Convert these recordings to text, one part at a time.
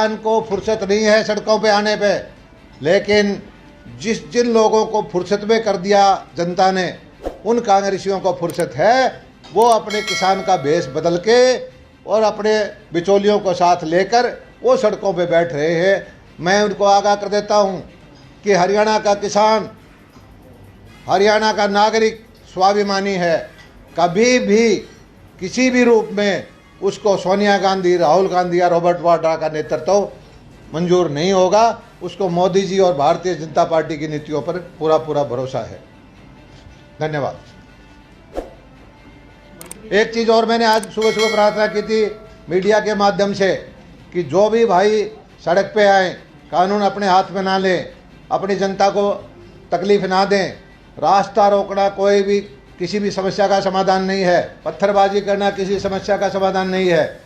किसान को फुर्सत नहीं है सड़कों पे आने पे, लेकिन जिन लोगों को फुर्सत में कर दिया जनता ने, उन कांग्रेसियों को फुर्सत है। वो अपने किसान का भेष बदल के और अपने बिचौलियों को साथ लेकर वो सड़कों पे बैठ रहे हैं। मैं उनको आगाह कर देता हूँ कि हरियाणा का किसान, हरियाणा का नागरिक स्वाभिमानी है। कभी भी किसी भी रूप में उसको सोनिया गांधी, राहुल गांधी या रॉबर्ट वाड्रा का नेतृत्व मंजूर नहीं होगा। उसको मोदी जी और भारतीय जनता पार्टी की नीतियों पर पूरा भरोसा है। धन्यवाद। एक चीज़ और मैंने आज सुबह सुबह प्रार्थना की थी मीडिया के माध्यम से कि जो भी भाई सड़क पे आए, कानून अपने हाथ में ना लें, अपनी जनता को तकलीफ ना दें। रास्ता रोकना कोई भी किसी भी समस्या का समाधान नहीं है। पत्थरबाजी करना किसी समस्या का समाधान नहीं है।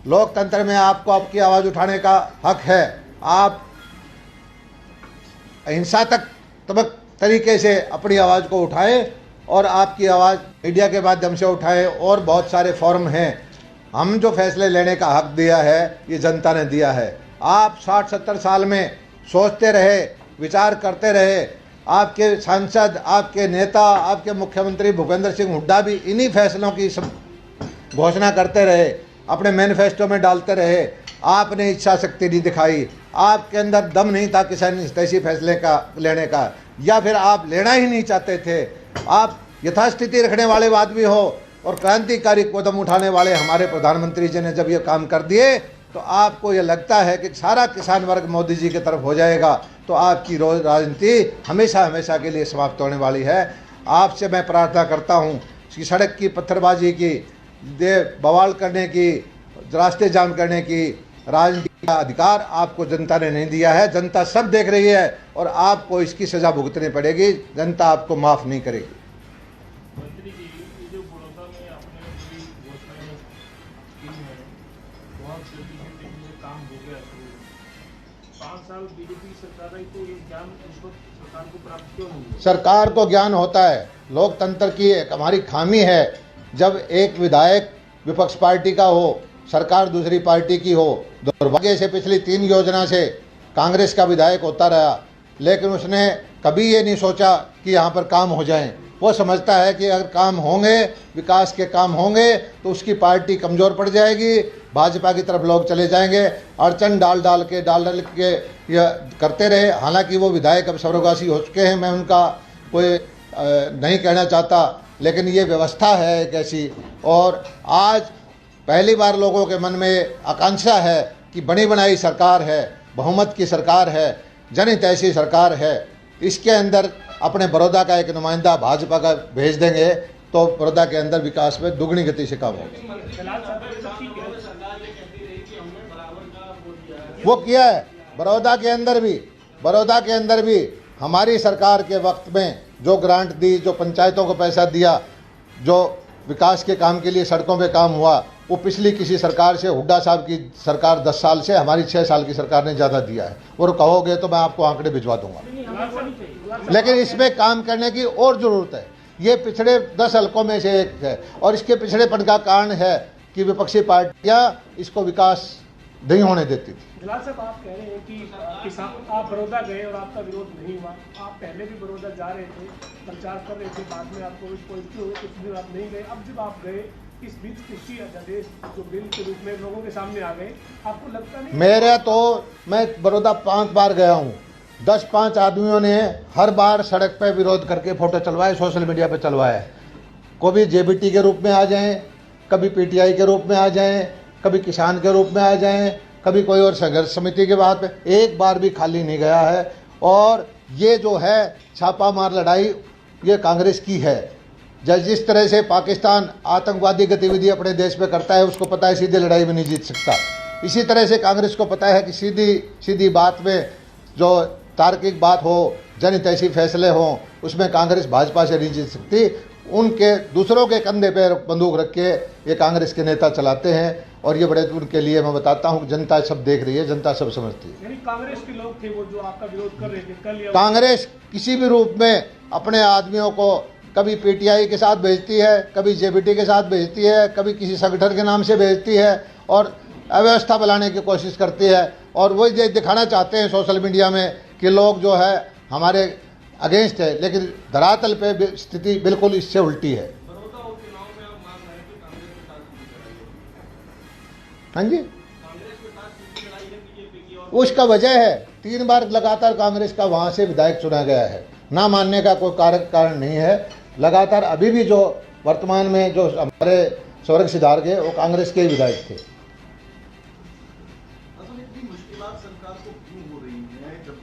लोकतंत्र में आपको आपकी आवाज़ उठाने का हक है। आप हिंसात्मक तरीके से अपनी आवाज़ को उठाएं और आपकी आवाज़ मीडिया के माध्यम से उठाएं। और बहुत सारे फॉर्म हैं। हम जो फैसले लेने का हक दिया है ये जनता ने दिया है। आप 60-70 साल में सोचते रहे, विचार करते रहे। आपके सांसद, आपके नेता, आपके मुख्यमंत्री भूपेंद्र सिंह हुड्डा भी इन्हीं फैसलों की घोषणा करते रहे, अपने मैनिफेस्टो में डालते रहे। आपने इच्छा शक्ति नहीं दिखाई, आपके अंदर दम नहीं था किसान हितैषी फैसले का लेने का, या फिर आप लेना ही नहीं चाहते थे। आप यथास्थिति रखने वाले आदमी हो और क्रांतिकारी कदम उठाने वाले हमारे प्रधानमंत्री जी ने जब ये काम कर दिए तो आपको ये लगता है कि सारा किसान वर्ग मोदी जी की तरफ हो जाएगा, तो आपकी राजनीति हमेशा हमेशा के लिए समाप्त होने वाली है। आपसे मैं प्रार्थना करता हूँ कि सड़क की पत्थरबाजी की, बवाल करने की, रास्ते जाम करने की राजनीति का अधिकार आपको जनता ने नहीं दिया है। जनता सब देख रही है और आपको इसकी सज़ा भुगतनी पड़ेगी। जनता आपको माफ़ नहीं करेगी। मंत्री जी, ये जो बड़ौदा में आपने पूरी घोषणाएं की हैं, बहुत जल्दी से काम हो गया शुरू। 5 साल बीजेपी सरकार रही तो ये ज्ञान इस वक्त सरकार को प्राप्त क्यों नहीं हुआ? सरकार को ज्ञान होता है। लोकतंत्र की एक हमारी खामी है, जब एक विधायक विपक्ष पार्टी का हो, सरकार दूसरी पार्टी की हो। दुर्भाग्य से पिछली 3 योजना से कांग्रेस का विधायक होता रहा, लेकिन उसने कभी ये नहीं सोचा कि यहाँ पर काम हो जाएं। वो समझता है कि अगर काम होंगे, विकास के काम होंगे, तो उसकी पार्टी कमज़ोर पड़ जाएगी, भाजपा की तरफ लोग चले जाएंगे। अड़चन डाल के ये करते रहे। हालांकि वो विधायक अब स्वर्गवासी हो चुके हैं, मैं उनका कोई नहीं कहना चाहता, लेकिन ये व्यवस्था है एक ऐसी। और आज पहली बार लोगों के मन में आकांक्षा है कि बनी बनाई सरकार है, बहुमत की सरकार है, जनहितैषी सरकार है। इसके अंदर अपने बड़ौदा का एक नुमाइंदा भाजपा का भेज देंगे तो बड़ौदा के अंदर विकास में दुगनी गति से काम होगा। वो किया है बड़ौदा के अंदर भी हमारी सरकार के वक्त में जो ग्रांट दी, जो पंचायतों को पैसा दिया, जो विकास के काम के लिए सड़कों पे काम हुआ, वो पिछली किसी सरकार से, हुड्डा साहब की सरकार 10 साल से, हमारी 6 साल की सरकार ने ज़्यादा दिया है। और कहोगे तो मैं आपको आंकड़े भिजवा दूंगा। लेकिन इसमें काम करने की और ज़रूरत है। ये पिछड़े 10 हलकों में से एक है और इसके पिछड़ेपन का कारण है कि विपक्षी पार्टियाँ इसको विकास नहीं होने देती थी। जलाल साहब, आप कह रहे हैं कि किसान, आप बड़ौदा गए और आपका विरोध नहीं हुआ। आप पहले भी बड़ौदा जा रहे थे, प्रचार कर रहे थे, बाद में आप कोविड पॉजिटिव हुए, कुछ दिन आप नहीं गए। अब जब आप गए, इस बीच कृषि अध्यादेश जो बिल के रूप में लोगों के सामने आ गए, आपको लगता नहीं? मैं बड़ौदा 5 बार गया हूँ। 10-5 आदमियों ने हर बार सड़क पर विरोध करके फोटो चलवाए, सोशल मीडिया पर चलवाया। कभी जेबीटी के रूप में आ जाएं, कभी पीटीआई के रूप में आ जाएं, कभी किसान के रूप में आ जाएं, कभी कोई और संघर्ष समिति के बात पे, एक बार भी खाली नहीं गया है। और ये जो है छापा मार लड़ाई, ये कांग्रेस की है। जिस तरह से पाकिस्तान आतंकवादी गतिविधि अपने देश में करता है, उसको पता है सीधी लड़ाई में नहीं जीत सकता। इसी तरह से कांग्रेस को पता है कि सीधी बात में, जो तार्किक बात हो, जनहितैषी फैसले हों, उसमें कांग्रेस भाजपा से नहीं जीत सकती। उनके दूसरों के कंधे पर बंदूक रख के ये कांग्रेस के नेता चलाते हैं। और ये बड़े उनके लिए मैं बताता हूँ, जनता सब देख रही है, जनता सब समझती है। यानी कांग्रेस के लोग थे वो जो आपका विरोध कर रहे थे कल, या कांग्रेस किसी भी रूप में अपने आदमियों को कभी पीटीआई के साथ भेजती है, कभी जेबीटी के साथ भेजती है, कभी किसी संगठन के नाम से भेजती है। और अव्यवस्था बनाने की कोशिश करती है और वो ये दिखाना चाहते हैं सोशल मीडिया में कि लोग जो है हमारे अगेंस्ट है, लेकिन धरातल पे स्थिति बिल्कुल इससे उल्टी है। हाँ जी, उसका वजह है 3 बार लगातार कांग्रेस का वहाँ से विधायक चुना गया है। ना मानने का कोई कारण नहीं है। लगातार अभी भी जो वर्तमान में जो हमारे स्वर्ग सिधार गए वो कांग्रेस के ही विधायक थे। असल इतनी मुश्किलात सरकार को क्यों हो रही हैं जब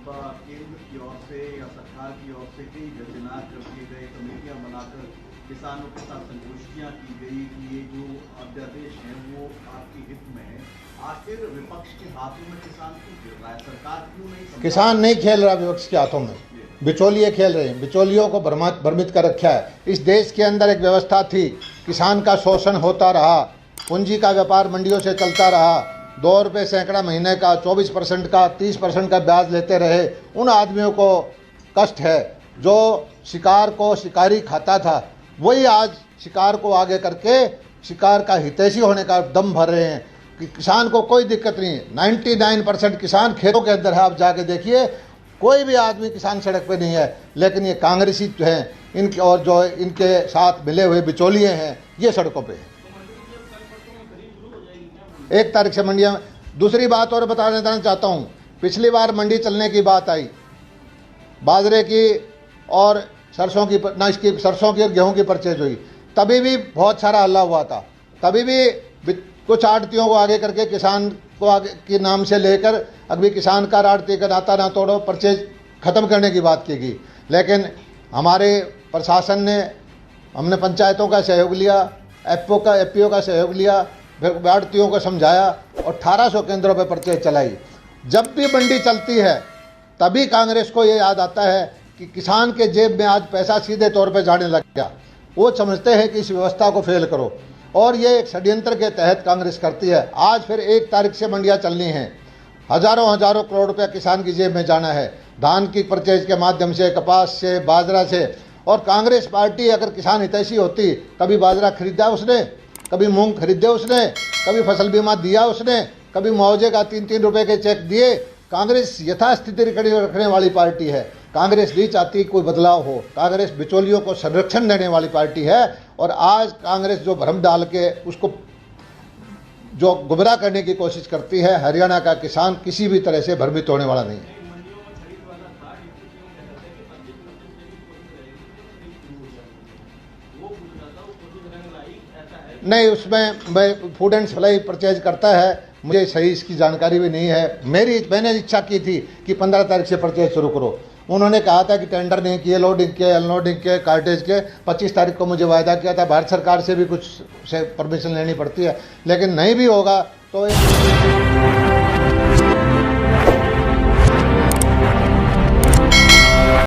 केंद्र की ओर से या सरकार की ओर से कई वेबिनार कर दिए गए, कमेटियां बनाकर किसानों के साथ संगोष्ठियां की गई कि ये जो अध्यादेश है वो आपके हित में है, आखिर विपक्ष के हाथों में किसान क्यों खेल रहा है? सरकार क्यों नहीं? किसान नहीं खेल रहा विपक्ष के हाथों में, बिचौलिए खेल रहे हैं। बिचौलियों को भ्रमित कर रखा है। इस देश के अंदर एक व्यवस्था थी, किसान का शोषण होता रहा, पूंजी का व्यापार मंडियों से चलता रहा, 2 रुपये सैकड़ा महीने का 24% का 30% का ब्याज लेते रहे। उन आदमियों को कष्ट है। जो शिकार को शिकारी खाता था वही आज शिकार को आगे करके शिकार का हितैषी होने का दम भर रहे हैं कि किसान को कोई दिक्कत नहीं है। 99% किसान खेतों के अंदर है। आप जाके देखिए, कोई भी आदमी किसान सड़क पे नहीं है। लेकिन ये कांग्रेसी जो हैं इनके और जो इनके साथ मिले हुए बिचौलिए हैं ये सड़कों पे हैं। 1 तारीख से मंडियाँ। दूसरी बात और बता देना चाहता हूँ, पिछली बार मंडी चलने की बात आई, बाजरे की और सरसों की और गेहूं की परचेज हुई, तभी भी बहुत सारा हल्ला हुआ था। तभी भी कुछ आड़तियों को आगे करके किसान को आगे के नाम से लेकर अभी किसान का आड़ती का नाता ना तोड़ो, परचेज ख़त्म करने की बात की गई। लेकिन हमारे प्रशासन ने, हमने पंचायतों का सहयोग लिया, एफपीओ का सहयोग लिया, फिर आड़तियों को समझाया और 1800 केंद्रों पर परचेज चलाई। जब भी मंडी चलती है तभी कांग्रेस को ये याद आता है कि किसान के जेब में आज पैसा सीधे तौर पर जाने लग गया। वो समझते हैं कि इस व्यवस्था को फेल करो और ये एक षड्यंत्र के तहत कांग्रेस करती है। आज फिर 1 तारीख से मंडियाँ चलनी हैं। हजारों करोड़ रुपया किसान की जेब में जाना है, धान की परचेज के माध्यम से, कपास से, बाजरा से। और कांग्रेस पार्टी अगर किसान हितैषी होती, कभी बाजरा खरीदा उसने, कभी मूंग खरीदे उसने, कभी फसल बीमा दिया उसने, कभी मुआवजे का 3-3 रुपये के चेक दिए। कांग्रेस यथास्थिति रखने वाली पार्टी है। कांग्रेस नहीं चाहती कोई बदलाव हो। कांग्रेस बिचौलियों को संरक्षण देने वाली पार्टी है। और आज कांग्रेस जो भ्रम डाल के उसको जो गुमराह करने की कोशिश करती है, हरियाणा का किसान किसी भी तरह से भ्रमित होने वाला नहीं है। नहीं, उसमें मैं फूड एंड सप्लाई परचेज करता है, मुझे सही इसकी जानकारी भी नहीं है। मैंने इच्छा की थी कि 15 तारीख से परचेज शुरू करो। उन्होंने कहा था कि टेंडर नहीं किए, लोडिंग के, अनलोडिंग के, कार्टेज के। 25 तारीख को मुझे वायदा किया था। भारत सरकार से भी कुछ से परमिशन लेनी पड़ती है, लेकिन नहीं भी होगा तो